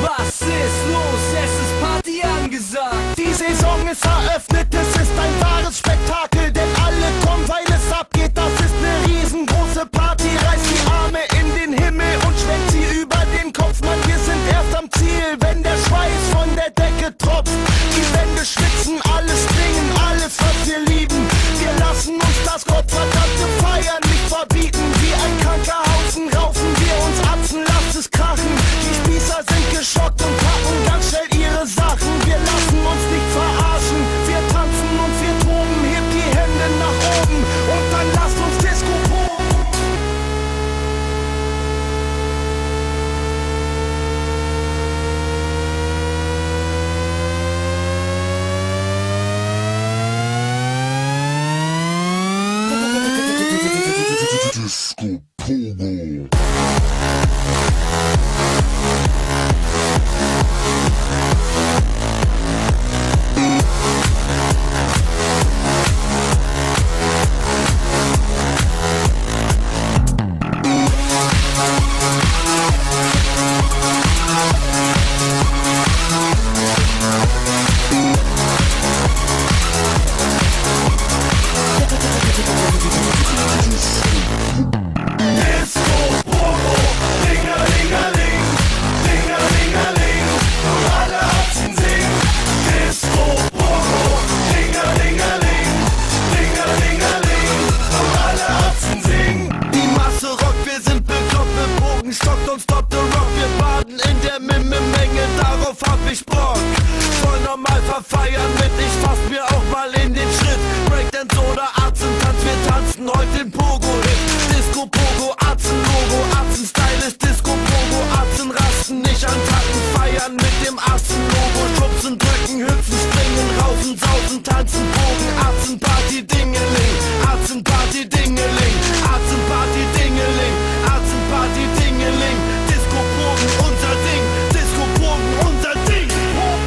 Was ist los? Es ist Party angesagt. Die Saison ist eröffnet, es ist ein wahres Spektakel, denn alle kommen, weil es abgeht. Das ist eine riesengroße Party. Reißt die Arme in den Himmel und schwenkt sie über den Kopf. Mann, wir sind erst am Ziel, wenn der Schweiß von der Decke tropft. Die Wände schwitzen, alles dringen, alles was wir lieben. Wir lassen uns das gottverdammte Feiern nicht verbieten. Wie ein kranker Haufen raufen wir uns Atzen, lasst es krachen. Die Spießer sind geschockt und packen ganz schnell ihre Sachen. Wir lassen uns nicht verarschen, wir tanzen und wir toben. Hebt die Hände nach oben und dann lasst uns Disco proben. Disco Pogo. Stockt und stoppt the rock, wir baden in der Menge, darauf hab ich Bock. Voll normal verfeiern mit, ich fass mir auch mal in den Schritt. Breakdance oder Arzentanz, wir tanzen heute den Pogo-Hit. Disco Pogo, Arzen-Logo, Arzen-Style ist Disco Pogo. Arzen rasten, nicht antacken, feiern mit dem Arzen-Logo. Schubsen, drücken, hüpfen, springen, raufen, sausen, tanzen, Bogen. Arzen-Party, Dingeling, Arzen-Party, Dingeling, Arzen-Party, Dingeling, Arzen-Party, Dingeling. Disco Pogen, unser Ding, Disco Pogen, unser Ding. Disco Pogo.